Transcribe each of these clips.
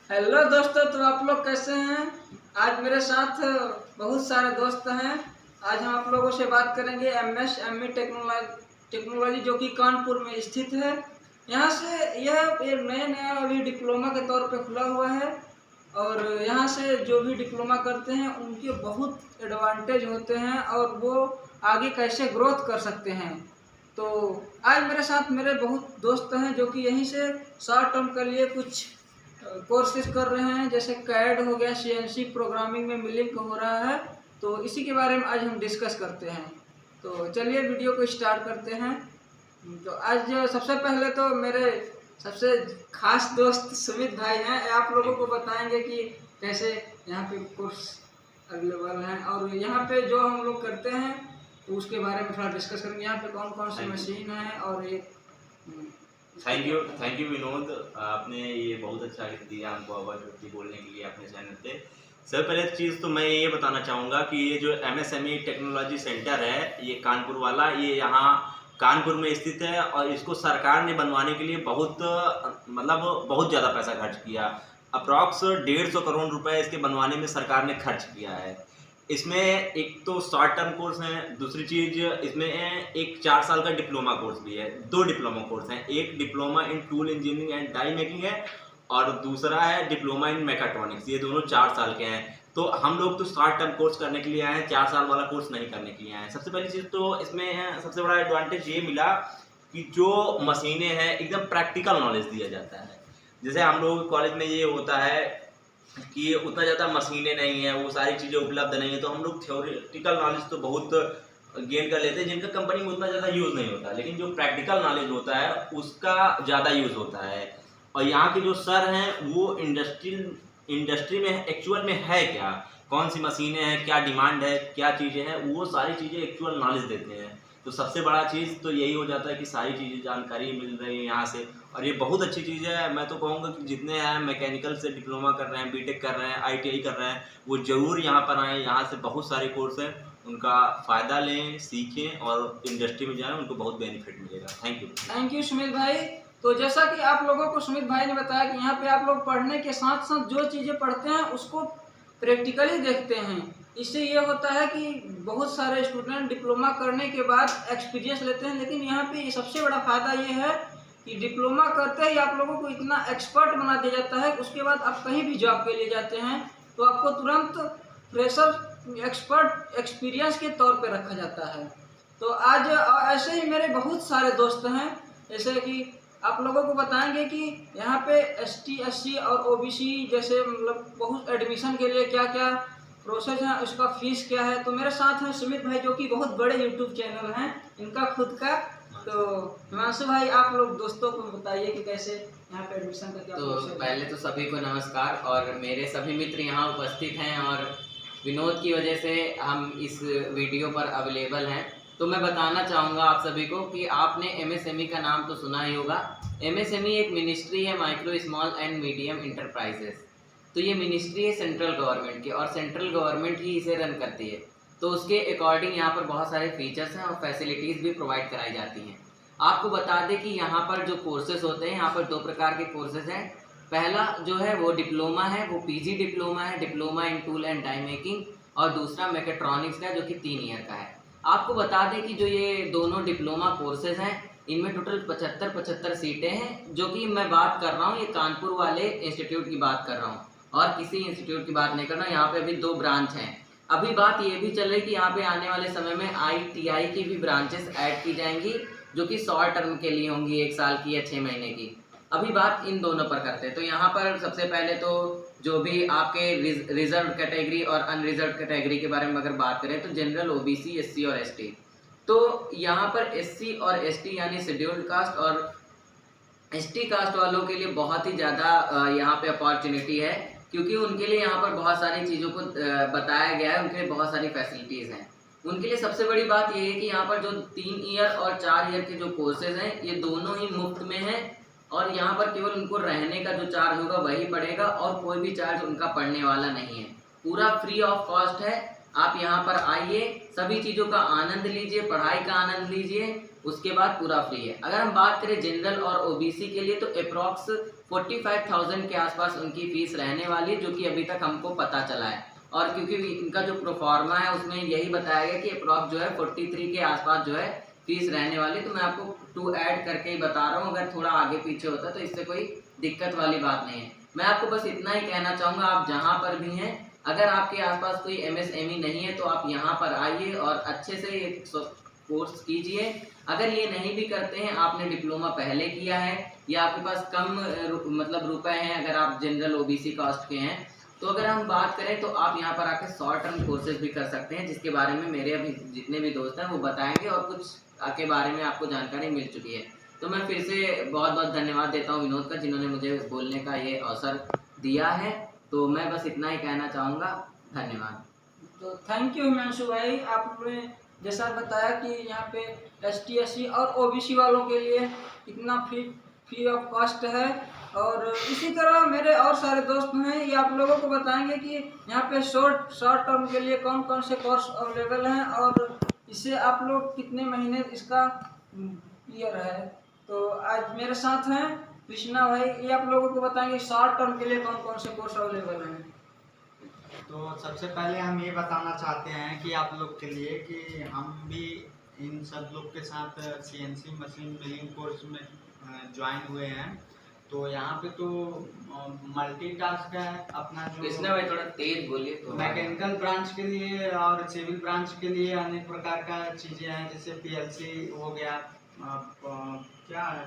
Hello दोस्तों, तो आप लोग कैसे हैं। आज मेरे साथ बहुत सारे दोस्त हैं। आज हम आप लोगों से बात करेंगे एमएसएमई टेक्नोलॉजी जो कि कानपुर में स्थित है। यहाँ से यह नया नया अभी डिप्लोमा के तौर पे खुला हुआ है और यहाँ से जो भी डिप्लोमा करते हैं उनके बहुत एडवांटेज होते हैं और वो आगे कैसे ग्रोथ कर सकते हैं। तो आज मेरे साथ मेरे बहुत दोस्त हैं जो कि यहीं से शॉर्ट टर्म के लिए कुछ कोर्सेज कर रहे हैं, जैसे कैड हो गया, सीएनसी प्रोग्रामिंग में मिलिंग हो रहा है। तो इसी के बारे में आज हम डिस्कस करते हैं। तो चलिए वीडियो को स्टार्ट करते हैं। तो आज सबसे पहले तो मेरे सबसे खास दोस्त सुमित भाई हैं। आप लोगों को बताएंगे कि कैसे यहाँ पे कोर्स अवेलेबल हैं और यहाँ पे जो हम लोग करते हैं तो उसके बारे में थोड़ा डिस्कस करेंगे। यहाँ पे कौन कौन सी मशीन है और एक थैंक यू विनोद, आपने ये बहुत अच्छा दिया हमको अपॉर्चुनिटी बोलने के लिए अपने चैनल पे। सर पहले चीज़ तो मैं ये बताना चाहूँगा कि ये जो एमएसएमई टेक्नोलॉजी सेंटर है ये कानपुर वाला, ये यहाँ कानपुर में स्थित है और इसको सरकार ने बनवाने के लिए बहुत ज़्यादा पैसा खर्च किया। अप्रॉक्स 150 करोड़ रुपए इसके बनवाने में सरकार ने खर्च किया है। इसमें एक तो शॉर्ट टर्म कोर्स है, दूसरी चीज़ इसमें एक 4 साल का डिप्लोमा कोर्स भी है। 2 डिप्लोमा कोर्स हैं, एक diploma in tool engineering and die making है और दूसरा है डिप्लोमा इन मैकाट्रॉनिक्स। ये दोनों 4 साल के हैं। तो हम लोग तो शॉर्ट टर्म कोर्स करने के लिए आए हैं, 4 साल वाला कोर्स नहीं करने के लिए आए हैं। सबसे पहली चीज़ तो इसमें है, सबसे बड़ा एडवांटेज ये मिला कि जो मशीनें हैं एकदम प्रैक्टिकल नॉलेज दिया जाता है। जैसे हम लोग कॉलेज में ये होता है कि उतना ज़्यादा मशीनें नहीं है, वो सारी चीज़ें उपलब्ध नहीं है, तो हम लोग थ्योरेटिकल नॉलेज तो बहुत गेन कर लेते हैं जिनका कंपनी में उतना ज़्यादा यूज़ नहीं होता, लेकिन जो प्रैक्टिकल नॉलेज होता है उसका ज़्यादा यूज़ होता है। और यहाँ के जो सर हैं वो इंडस्ट्री में एक्चुअल में है क्या, कौन सी मशीनें हैं, क्या डिमांड है, क्या चीज़ें हैं, वो सारी चीज़ें एक्चुअल नॉलेज देते हैं। तो सबसे बड़ा चीज़ तो यही हो जाता है कि सारी चीज़ें जानकारी मिल रही है यहाँ से, और ये बहुत अच्छी चीज़ है। मैं तो कहूँगा कि जितने हैं मैकेनिकल से डिप्लोमा कर रहे हैं, बीटेक कर रहे हैं, आईटीआई कर रहे हैं, वो ज़रूर यहाँ पर आएँ। यहाँ से बहुत सारे कोर्स हैं, उनका फ़ायदा लें, सीखें और इंडस्ट्री में जाएँ, उनको बहुत बेनिफिट मिलेगा। थैंक यू सुमित भाई। तो जैसा कि आप लोगों को सुमित भाई ने बताया कि यहाँ पे आप लोग पढ़ने के साथ साथ जो चीज़ें पढ़ते हैं उसको प्रैक्टिकली देखते हैं। इससे ये होता है कि बहुत सारे स्टूडेंट डिप्लोमा करने के बाद एक्सपीरियंस लेते हैं, लेकिन यहाँ पे सबसे बड़ा फ़ायदा ये है कि डिप्लोमा करते ही आप लोगों को इतना एक्सपर्ट बना दिया जाता है, उसके बाद आप कहीं भी जॉब के लिए जाते हैं तो आपको तुरंत फ्रेशर एक्सपर्ट एक्सपीरियंस के तौर पे रखा जाता है। तो आज ऐसे ही मेरे बहुत सारे दोस्त हैं, जैसे कि आप लोगों को बताएंगे कि यहाँ पे एसटी एससी और ओबीसी जैसे बहुत एडमिशन के लिए क्या क्या प्रोसेस है, उसका फीस क्या है। तो मेरे साथ हैं सुमित भाई जो कि बहुत बड़े यूट्यूब चैनल हैं इनका खुद का। तो हिमांशु भाई, आप लोग दोस्तों को बताइए कि कैसे यहाँ पे एडमिशन का क्या प्रोसेस है। पहले तो सभी को नमस्कार, और मेरे सभी मित्र यहाँ उपस्थित हैं और विनोद की वजह से हम इस वीडियो पर अवेलेबल हैं। तो मैं बताना चाहूँगा आप सभी को कि आपने एमएसएमई का नाम तो सुना ही होगा। एमएसएमई एक मिनिस्ट्री है, micro small and medium enterprises. तो ये मिनिस्ट्री है सेंट्रल गवर्नमेंट की और सेंट्रल गवर्नमेंट ही इसे रन करती है। तो उसके अकॉर्डिंग यहाँ पर बहुत सारे फीचर्स हैं और फैसिलिटीज़ भी प्रोवाइड कराई जाती हैं। आपको बता दें कि यहाँ पर जो कोर्सेज होते हैं, यहाँ पर 2 प्रकार के कोर्सेज हैं। पहला जो है वो डिप्लोमा है, वो पीजी डिप्लोमा है, diploma in tool and die making, और दूसरा मैकेट्रॉनिक्स का जो कि 3 ईयर का है। आपको बता दें कि जो ये दोनों डिप्लोमा कोर्सेज हैं इनमें टोटल 75 सीटें हैं। जो कि मैं बात कर रहा हूँ ये कानपुर वाले इंस्टीट्यूट की बात कर रहा हूँ और किसी इंस्टीट्यूट की बात नहीं कर रहा। यहाँ पे अभी 2 ब्रांच हैं। अभी बात ये भी चल रही कि यहाँ पे आने वाले समय में आईटीआई की भी ब्रांचेस ऐड की जाएंगी, जो कि शॉर्ट टर्म के लिए होंगी, 1 साल की या 6 महीने की। अभी बात इन दोनों पर करते हैं। तो यहाँ पर सबसे पहले तो जो भी आपके रिजर्व कैटेगरी और अनरिजर्व कैटेगरी के बारे में अगर बात करें तो जनरल, ओबीसी, एससी और एसटी। तो यहाँ पर एससी और एसटी यानी शेड्यूल्ड कास्ट और एसटी कास्ट वालों के लिए बहुत ही ज़्यादा यहाँ पे अपॉर्चुनिटी है, क्योंकि उनके लिए यहाँ पर बहुत सारी चीज़ों को बताया गया है, उनके लिए बहुत सारी फैसिलिटीज़ हैं। उनके लिए सबसे बड़ी बात ये है कि यहाँ पर जो 3 ईयर और 4 ईयर के जो कोर्सेज हैं ये दोनों ही मुफ्त में हैं, और यहाँ पर केवल उनको रहने का जो चार्ज होगा वही पड़ेगा और कोई भी चार्ज उनका पड़ने वाला नहीं है। पूरा फ्री ऑफ कॉस्ट है। आप यहाँ पर आइए, सभी चीज़ों का आनंद लीजिए, पढ़ाई का आनंद लीजिए, उसके बाद पूरा फ्री है। अगर हम बात करें जनरल और ओबीसी के लिए तो अप्रॉक्स 45,000 के आसपास उनकी फीस रहने वाली है, जो कि अभी तक हमको पता चला है। और क्योंकि इनका जो प्रोफार्मा है उसमें यही बताया गया कि अप्रॉक्स जो है 43 के आसपास जो है फीस रहने वाली। तो मैं आपको टू ऐड करके ही बता रहा हूँ, अगर थोड़ा आगे पीछे होता तो इससे कोई दिक्कत वाली बात नहीं है। मैं आपको बस इतना ही कहना चाहूँगा, आप जहाँ पर भी हैं, अगर आपके आसपास कोई MSME नहीं है तो आप यहाँ पर आइए और अच्छे से ये कोर्स कीजिए। अगर ये नहीं भी करते हैं, आपने डिप्लोमा पहले किया है या आपके पास कम मतलब रुपए हैं, अगर आप जनरल ओबीसी कास्ट के हैं, तो अगर हम बात करें तो आप यहाँ पर आकर शॉर्ट टर्म कोर्सेज भी कर सकते हैं, जिसके बारे में मेरे अभी जितने भी दोस्त हैं वो बताएंगे और कुछ के बारे में आपको जानकारी मिल चुकी है। तो मैं फिर से बहुत बहुत धन्यवाद देता हूँ विनोद का, जिन्होंने मुझे बोलने का ये अवसर दिया है। तो मैं बस इतना ही कहना चाहूँगा, धन्यवाद। तो थैंक यू हिमांशु भाई, आपने जैसा बताया कि यहाँ पे ST SC और OBC वालों के लिए इतना फ्री ऑफ कॉस्ट है। और इसी तरह मेरे और सारे दोस्त हैं, ये आप लोगों को बताएंगे कि यहाँ पे शॉर्ट टर्म के लिए कौन कौन से कोर्स अवेलेबल हैं और इससे आप लोग कितने महीने इसका क्लियर है। तो आज मेरे साथ हैं कृष्णा भाई, ये आप लोगों को बताएंगे शॉर्ट टर्म के लिए कौन कौन से कोर्स अवेलेबल हैं। तो सबसे पहले हम ये बताना चाहते हैं कि आप लोग के लिए कि हम भी इन सब लोग के साथ CNC मशीन मिलिंग कोर्स में ज्वाइन हुए हैं। तो यहाँ पे तो मल्टीटास्क है अपना, जो कृष्णा भाई थोड़ा तेज बोलिए। तो मैकेनिकल ब्रांच के लिए और सिविल ब्रांच के लिए अनेक प्रकार का चीज़ें हैं, जैसे PLC हो गया, क्या है,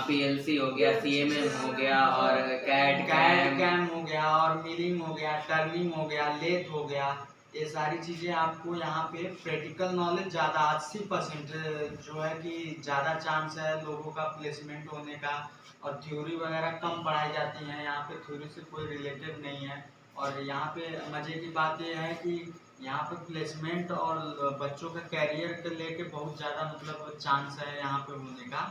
PLC हो गया, CMM हो गया और कैम हो गया और मिलिंग हो गया, टर्निंग हो गया, लेथ हो गया। ये सारी चीज़ें आपको यहाँ पे प्रैक्टिकल नॉलेज ज़्यादा 80% जो है कि ज़्यादा चांस है लोगों का प्लेसमेंट होने का, और थ्योरी वगैरह कम पढ़ाई जाती है। यहाँ पे थ्योरी से कोई रिलेटेड नहीं है। और यहाँ पे मज़े की बात ये है कि यहाँ पे प्लेसमेंट और बच्चों के कैरियर के लेके बहुत ज़्यादा मतलब चांस है यहाँ पे होने का।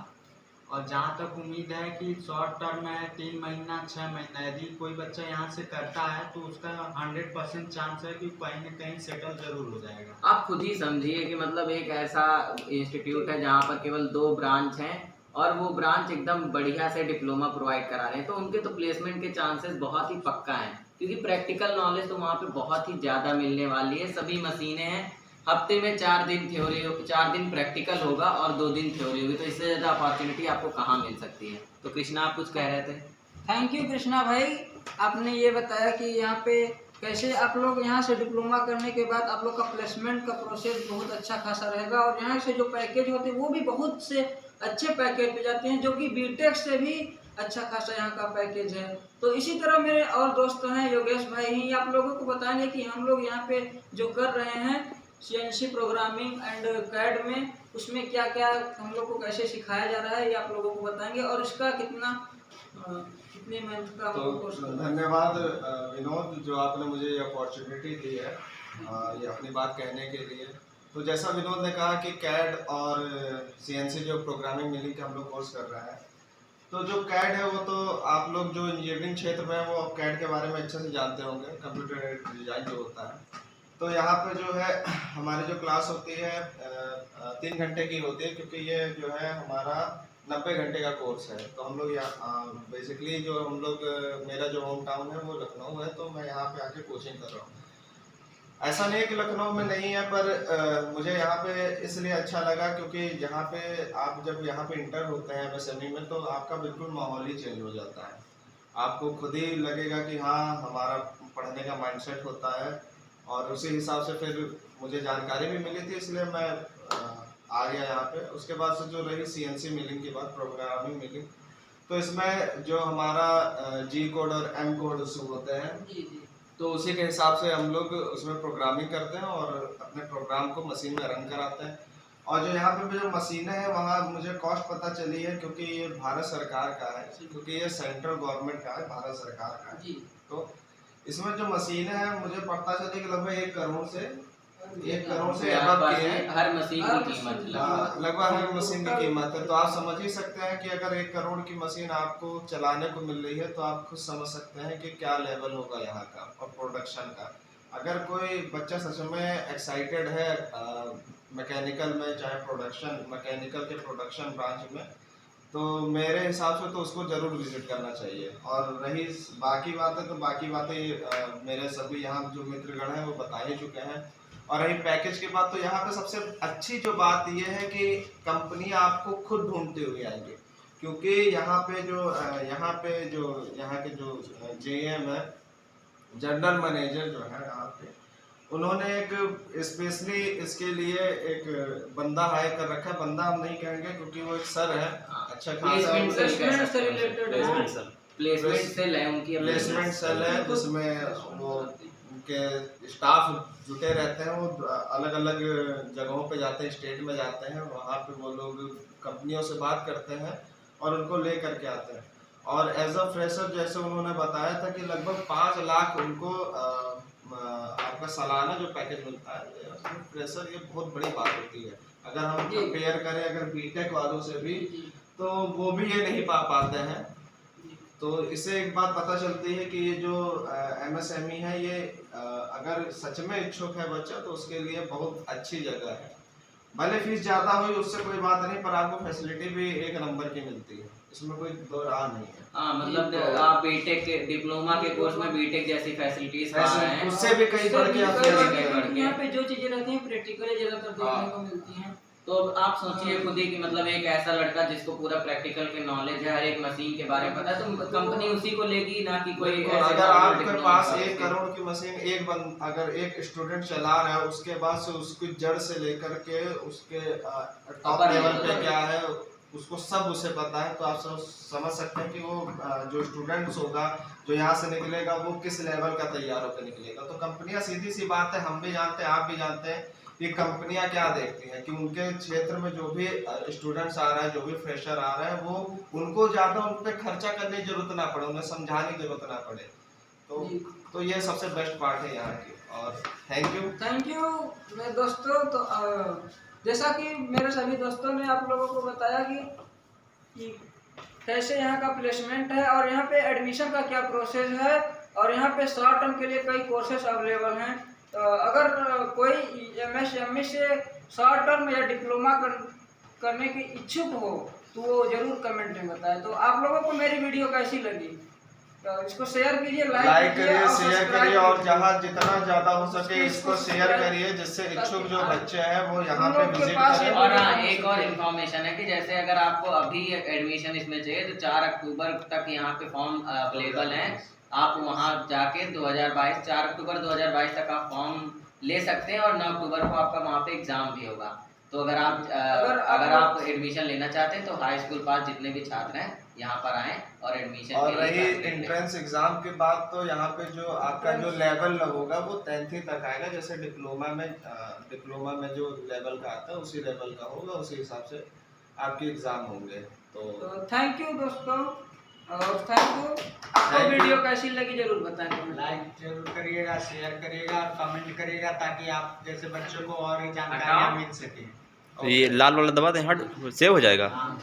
और जहाँ तक उम्मीद है कि शॉर्ट टर्म है 3 महीना 6 महीना, यदि कोई बच्चा यहाँ से करता है तो उसका 100% चांस है कि कहीं न कहीं सेटल जरूर हो जाएगा। आप खुद ही समझिए कि मतलब एक ऐसा इंस्टीट्यूट है जहाँ पर केवल 2 ब्रांच हैं और वो ब्रांच एकदम बढ़िया से डिप्लोमा प्रोवाइड करा रहे हैं, तो उनके तो प्लेसमेंट के चांसेस बहुत ही पक्का हैं, क्योंकि प्रैक्टिकल नॉलेज तो वहाँ पे बहुत ही ज़्यादा मिलने वाली है। सभी मशीनें हैं, हफ्ते में 4 दिन थ्योरी, 4 दिन प्रैक्टिकल होगा और 2 दिन थ्योरी होगी, तो इससे ज़्यादा अपॉर्चुनिटी आपको कहाँ मिल सकती है। तो कृष्णा आप कुछ कह रहे थे। थैंक यू कृष्णा भाई, आपने ये बताया कि यहाँ पे कैसे आप लोग यहाँ से डिप्लोमा करने के बाद आप लोग का प्लेसमेंट का प्रोसेस बहुत अच्छा खासा रहेगा, और यहाँ से जो पैकेज होते हैं वो भी बहुत से अच्छे पैकेज पे जाते हैं, जो कि बीटेक से भी अच्छा खासा यहाँ का पैकेज है। तो इसी तरह मेरे और दोस्त हैं योगेश भाई ही आप लोगों को बताएंगे कि हम लोग यहाँ पे जो कर रहे हैं CNC प्रोग्रामिंग एंड कैड में, उसमें क्या क्या हम लोग को कैसे सिखाया जा रहा है, ये आप लोगों को बताएंगे और इसका कितने मंथ का कोर्स। धन्यवाद विनोद, जो आपने मुझे ये अपॉर्चुनिटी दी है ये अपनी बात कहने के लिए। तो जैसा विनोद ने कहा कि कैड और CNC जो प्रोग्रामिंग मिलिंग के हम लोग कोर्स कर रहे हैं, तो जो कैड है वो तो आप लोग जो इंजीनियरिंग क्षेत्र में है वो कैड के बारे में अच्छे से जानते होंगे, कंप्यूटर डिजाइन जो होता है। तो यहाँ पे जो है हमारी जो क्लास होती है 3 घंटे की होती है, क्योंकि ये जो है हमारा 90 घंटे का कोर्स है। तो हम लोग यहाँ बेसिकली जो हम लोग मेरा जो होम टाउन है वो लखनऊ है, तो मैं यहाँ पे आके कोचिंग कर रहा हूँ। ऐसा नहीं है कि लखनऊ में नहीं है, पर मुझे यहाँ पे इसलिए अच्छा लगा क्योंकि यहाँ पे आप जब यहाँ पे इंटर होते हैं MSME में, तो आपका बिल्कुल माहौल ही चेंज हो जाता है। आपको खुद ही लगेगा कि हाँ हमारा पढ़ने का माइंडसेट होता है, और उसी हिसाब से फिर मुझे जानकारी भी मिली थी, इसलिए मैं आ गया यहाँ पे। उसके बाद से जो रही CNC मिलिंग की बात, प्रोग्रामिंग मिलिंग, तो इसमें जो हमारा G कोड और M कोड होते हैं, तो उसी के हिसाब से हम लोग उसमें प्रोग्रामिंग करते हैं और अपने प्रोग्राम को मशीन में रन कराते हैं। और जो यहाँ पे जो मशीनें हैं वहाँ मुझे कॉस्ट पता चली है, क्योंकि ये भारत सरकार का है, क्योंकि ये सेंट्रल गवर्नमेंट का है, भारत सरकार का है। तो इसमें जो मशीनें हैं मुझे पता चली कि लगभग 1 करोड़ से हर मशीन की कीमत लगभग हर मशीन की कीमत है। तो आप समझ ही सकते हैं कि अगर 1 करोड़ की मशीन आपको चलाने को मिल रही है, तो आप खुद समझ सकते हैं कि क्या लेवल होगा यहाँ का और प्रोडक्शन का। अगर कोई बच्चा सच में एक्साइटेड है मैकेनिकल में, चाहे प्रोडक्शन मैकेनिकल के प्रोडक्शन ब्रांच में, तो मेरे हिसाब से तो उसको ज़रूर विज़िट करना चाहिए। और रही बाकी बातें, तो बाकी बातें मेरे सभी यहाँ जो मित्रगण हैं वो बता ही चुके हैं। और रही पैकेज की बात, तो यहाँ पे सबसे अच्छी जो बात ये है कि कंपनी आपको खुद ढूंढते हुए आएंगे, क्योंकि यहाँ के जो जेएम है, जनरल मैनेजर जो है यहाँ पे, उन्होंने एक स्पेशली इसके लिए एक बंदा हायर कर रखा है। बंदा हम नहीं कहेंगे क्योंकि वो एक सर है, अच्छा खासा प्लेसमेंट से related placement sir, placement cell है उनकी, प्लेसमेंट सेल है, जिसमें वो उनके स्टाफ जुटे रहते हैं। वो अलग अलग जगहों पे जाते हैं, स्टेट में जाते हैं, वहाँ पे वो लोग कंपनियों से बात करते हैं और उनको ले करके आते हैं। और एज अ फ्रेशर जैसे उन्होंने बताया था कि लगभग 5 लाख उनको आपका सालाना जो पैकेज मिलता है फ्रेशर, ये बहुत बड़ी बात होती है। अगर हम कंपेयर करें अगर बीटेक वालों से भी, तो वो भी ये नहीं पा पाते हैं। तो इससे एक बात पता चलती है कि ये जो MSME है, ये अगर सच में इच्छुक है बच्चा, तो उसके लिए बहुत अच्छी जगह है। भले फीस ज़्यादा हुई उससे कोई बात नहीं, पर आपको फैसिलिटी भी एक नंबर की मिलती है, इसमें कोई दो राह नहीं है। हाँ, मतलब आप बीटेक डिप्लोमा के कोर्स में बीटेक जैसी फैसिलिटीज हैं, उससे भी कहीं बढ़ के यहाँ पे जो चीजें रहती हैं प्रैक्टिकली ज्यादातर देखने को मिलती हैं। तो आप सोचिए खुद ही कि मतलब एक ऐसा लड़का जिसको पूरा प्रैक्टिकल के नॉलेज है, हर एक मशीन के बारे में पता है, तो कंपनी उसी को लेगी, ना कि कोई अगर आपके पास 1 करोड़ की मशीन अगर एक स्टूडेंट चला रहा है, उसके बाद से उसकी जड़ से लेकर के उसके टॉप लेवल पे क्या है उसको सब उसे पता है, तो आप समझ सकते हैं कि वो जो स्टूडेंट्स होगा जो यहाँ से निकलेगा वो किस लेवल का तैयार होकर निकलेगा। तो कंपनियां, सीधी सी बात है, हम भी जानते हैं, आप भी जानते हैं कि कंपनियां क्या देखती हैं कि उनके क्षेत्र में जो भी स्टूडेंट्स आ रहा है, जो भी फ्रेशर आ रहा है, वो उनको ज़्यादा उन पर खर्चा करने की जरूरत ना पड़े, उन्हें समझाने की जरूरत ना पड़े। तो ये सबसे बेस्ट पार्ट है यहाँ की। और थैंक यू मेरे दोस्तों। तो जैसा कि मेरे सभी दोस्तों ने आप लोगों को बताया कि कैसे यहाँ का प्लेसमेंट है और यहाँ पे एडमिशन का क्या प्रोसेस है, और यहाँ पे शॉर्ट टर्म के लिए कई कोर्सेस अवेलेबल हैं। तो अगर कोई MSME से शॉर्ट टर्म या डिप्लोमा करने के इच्छुक हो तो वो जरूर कमेंट में बताएं। तो आप लोगों को मेरी वीडियो कैसी लगी, तो इसको शेयर कीजिए, लाइक करिए, शेयर करिए, और जहाँ जितना ज़्यादा हो सके इसको शेयर करिए, जिससे इच्छुक जो बच्चे हैं वो यहाँ पे विजिट करें। और हाँ, एक और इन्फॉर्मेशन है कि जैसे अगर आपको अभी एडमिशन इसमें चाहिए तो 4 अक्टूबर तक यहाँ पे फॉर्म अवेलेबल हैं। आप वहाँ जाके 4 अक्टूबर 2022 तक आप फॉर्म ले सकते हैं, और 9 अक्टूबर को आपका वहाँ पे एग्जाम भी होगा। तो अगर आप एडमिशन लेना चाहते हैं तो हाई स्कूल पास जितने भी छात्र हैं यहाँ पर आएँ और एडमिशन। और रही एंट्रेंस एग्जाम के बाद, तो यहाँ पे जो आपका जो लेवल होगा वो 10th तक आएगा। जैसे डिप्लोमा में जो लेवल का आता है उसी लेवल का होगा, उसी हिसाब से आपके एग्जाम होंगे। तो थैंक यू दोस्तों, और थैंक यू। आपको वीडियो कैसी लगी जरूर बताएं, लाइक जरूर करिएगा, शेयर करिएगा और कमेंट करिएगा, ताकि आप जैसे बच्चों को और जानकारियाँ मिल सके। ये लाल वाला दबा दें, हट सेव हो जाएगा। हाँ।